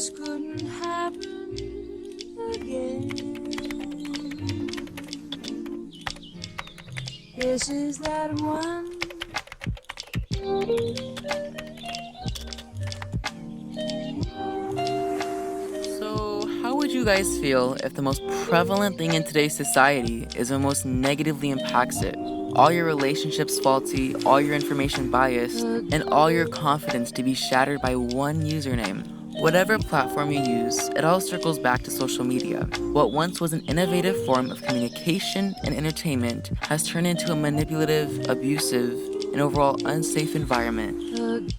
this couldn't happen again. This is that one. So, how would you guys feel if the most prevalent thing in today's society is what most negatively impacts it? All your relationships faulty, all your information biased, and all your confidence to be shattered by one username. Whatever platform you use, it all circles back to social media. What once was an innovative form of communication and entertainment has turned into a manipulative, abusive, and overall unsafe environment.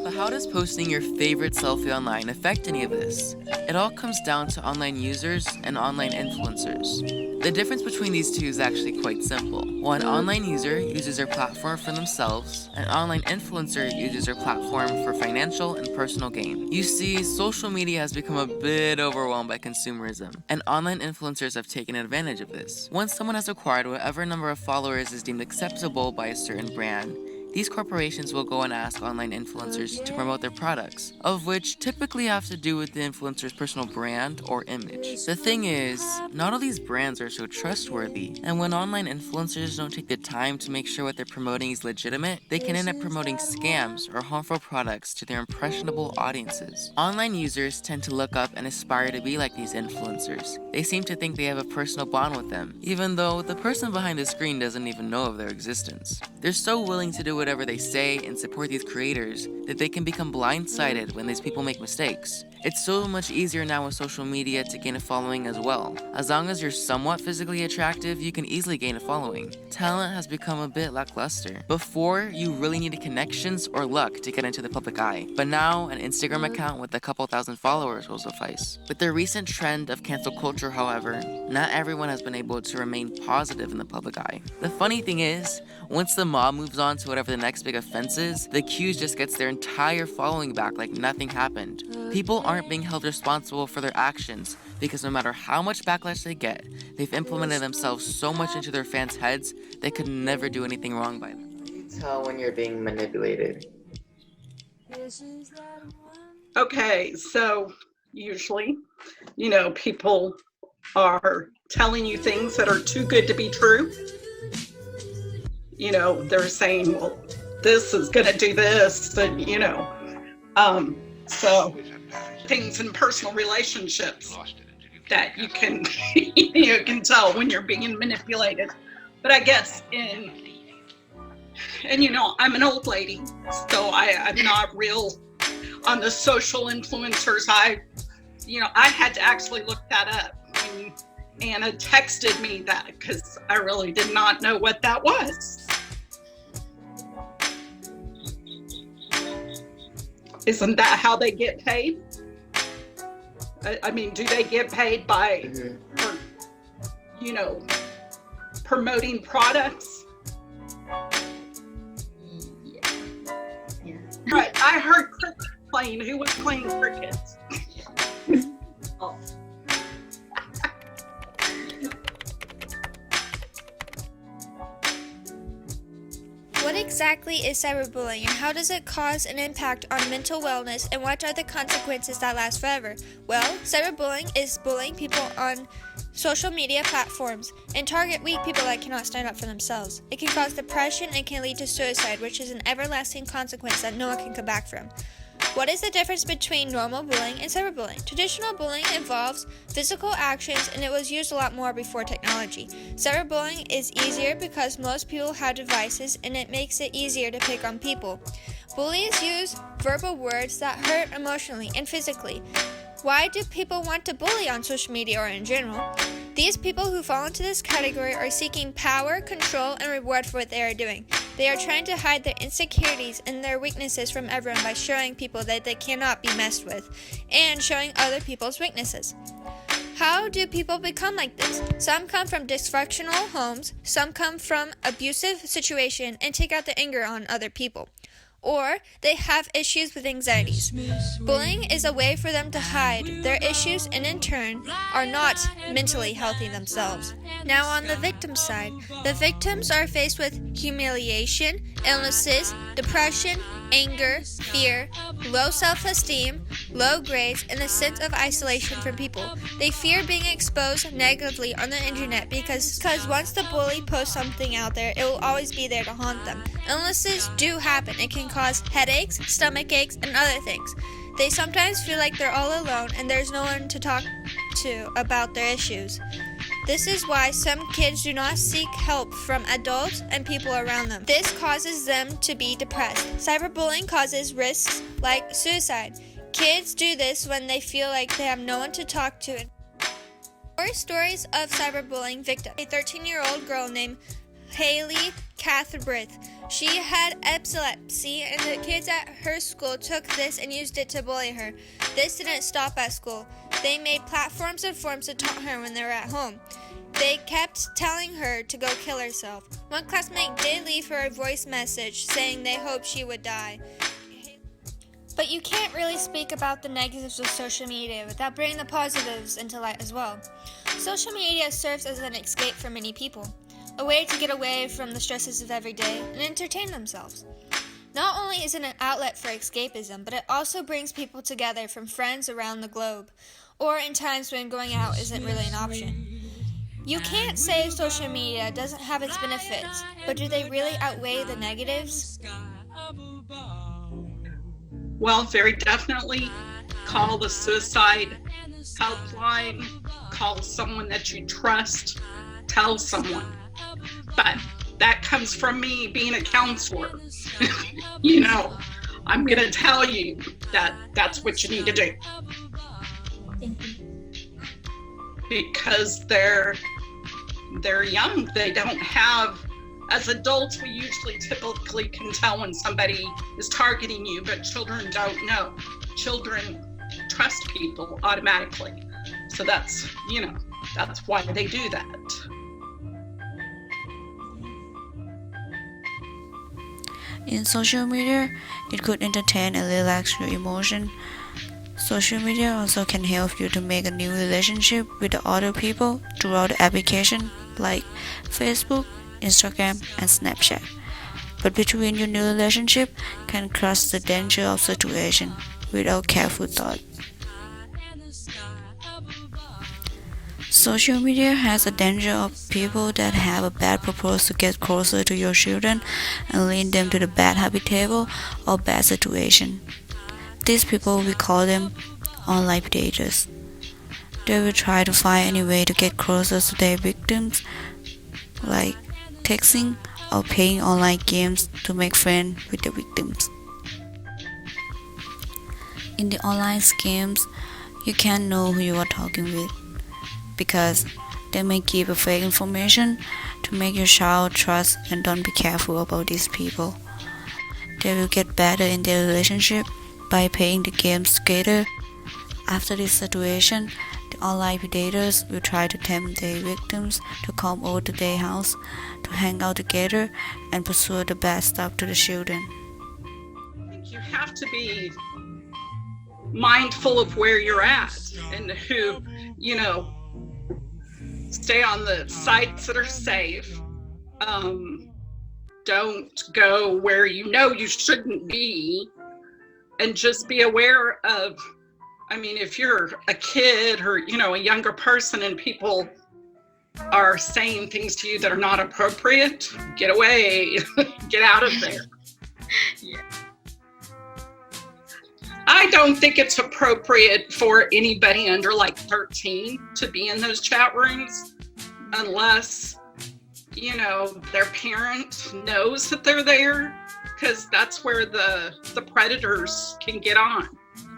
But how does posting your favorite selfie online affect any of this? It all comes down to online users and online influencers. The difference between these two is actually quite simple. While an online user uses their platform for themselves, an online influencer uses their platform for financial and personal gain. You see, social media has become a bit overwhelmed by consumerism, and online influencers have taken advantage of this. Once someone has acquired whatever number of followers is deemed acceptable by a certain brand, these corporations will go and ask online influencers to promote their products, of which typically have to do with the influencer's personal brand or image. The thing is, not all these brands are so trustworthy, and when online influencers don't take the time to make sure what they're promoting is legitimate, they can end up promoting scams or harmful products to their impressionable audiences. Online users tend to look up and aspire to be like these influencers. They seem to think they have a personal bond with them, even though the person behind the screen doesn't even know of their existence. They're so willing to do whatever they say and support these creators that they can become blindsided when these people make mistakes. It's so much easier now with social media to gain a following as well. As long as you're somewhat physically attractive, you can easily gain a following. Talent has become a bit lackluster. Before, you really needed connections or luck to get into the public eye. But now, an Instagram account with a couple thousand followers will suffice. With the recent trend of cancel culture, however, not everyone has been able to remain positive in the public eye. The funny thing is, once the mob moves on to whatever the next big offense is, the accused just gets their entire following back like nothing happened. People aren't being held responsible for their actions because no matter how much backlash they get, they've implemented themselves so much into their fans' heads they could never do anything wrong by them. How do you tell when you're being manipulated? Okay, so usually, people are telling you things that are too good to be true. They're saying, well, this is going to do this, and, so things in personal relationships that you can, you can tell when you're being manipulated. But I guess I'm an old lady, so I'm not real on the social influencers. I had to actually look that up. Anna texted me that because I really did not know what that was. Isn't that how they get paid? I mean, do they get paid by, promoting products? Yeah. Right. I heard cricket playing. Who was playing cricket? Oh. What exactly is cyberbullying, and how does it cause an impact on mental wellness, and what are the consequences that last forever? Well, cyberbullying is bullying people on social media platforms and target weak people that cannot stand up for themselves. It can cause depression and can lead to suicide, which is an everlasting consequence that no one can come back from. What is the difference between normal bullying and cyberbullying? Traditional bullying involves physical actions, and it was used a lot more before technology. Cyberbullying is easier because most people have devices, and it makes it easier to pick on people. Bullies use verbal words that hurt emotionally and physically. Why do people want to bully on social media or in general? These people who fall into this category are seeking power, control, and reward for what they are doing. They are trying to hide their insecurities and their weaknesses from everyone by showing people that they cannot be messed with and showing other people's weaknesses. How do people become like this? Some come from dysfunctional homes, some come from abusive situations and take out the anger on other people. or they have issues with anxieties. Bullying is a way for them to hide their issues and in turn are not mentally healthy themselves. Now on the victim side, the victims are faced with humiliation, illnesses, depression, anger, fear, low self-esteem, low grades, and a sense of isolation from people. They fear being exposed negatively on the internet because once the bully posts something out there, it will always be there to haunt them. Illnesses do happen. It can cause headaches, stomach aches, and other things. They sometimes feel like they're all alone and there's no one to talk to about their issues. This is why some kids do not seek help from adults and people around them. This causes them to be depressed. Cyberbullying causes risks like suicide. Kids do this when they feel like they have no one to talk to. More stories of cyberbullying victims. A 13-year-old girl named Haley Catherbrith. She had epilepsy and the kids at her school took this and used it to bully her. This didn't stop at school. They made platforms and forums to taunt her when they were at home. They kept telling her to go kill herself. One classmate did leave her a voice message saying they hoped she would die. But you can't really speak about the negatives of social media without bringing the positives into light as well. Social media serves as an escape for many people, a way to get away from the stresses of every day and entertain themselves. Not only is it an outlet for escapism, but it also brings people together from friends around the globe, or in times when going out isn't really an option. You can't say social media doesn't have its benefits, but do they really outweigh the negatives? Well, very definitely call the suicide helpline, call someone that you trust, tell someone. But that comes from me being a counselor. I'm going to tell you that that's what you need to do. Because they're young. They don't have, as adults, we usually typically can tell when somebody is targeting you, but children don't know. Children trust people automatically. So that's why they do that. In social media, it could entertain and relax your emotion. Social media also can help you to make a new relationship with the other people throughout the application like Facebook, Instagram, and Snapchat. But between your new relationship can cross the danger of situation without careful thought. Social media has a danger of people that have a bad purpose to get closer to your children and lead them to the bad habit table or bad situation. These people, we call them online predators. They will try to find any way to get closer to their victims, like texting or playing online games to make friends with the victims. In the online scams, you can't know who you are talking with, because they may give a fake information to make your child trust, and don't be careful about these people. They will get better in their relationship by playing the games together. After this situation, the online predators will try to tempt their victims to come over to their house to hang out together and pursue the bad stuff to the children. I think you have to be mindful of where you're at and who, stay on the sites that are safe. Don't go where you shouldn't be, and just be aware of, if you're a kid or, a younger person and people are saying things to you that are not appropriate, get away, get out of there. Yeah. I don't think it's appropriate for anybody under 13 to be in those chat rooms unless, their parent knows that they're there, because that's where the predators can get on,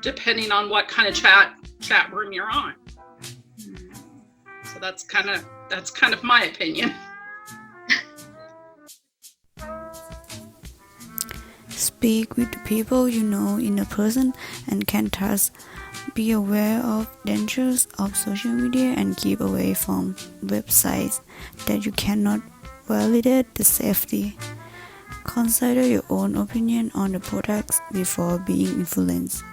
depending on what kind of chat room you're on. So that's kind of my opinion. Speak with the people you know in a person and can trust. Be aware of dangers of social media and keep away from websites that you cannot validate the safety. Consider your own opinion on the products before being influenced.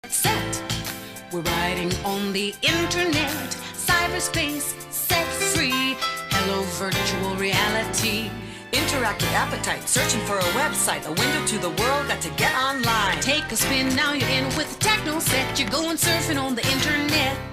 Set. We're riding on the internet, cyberspace, set free. Hello, virtual reality. Interactive appetite, searching for a website, a window to the world, got to get online. Take a spin, now you're in with the techno set. You're going surfing on the internet.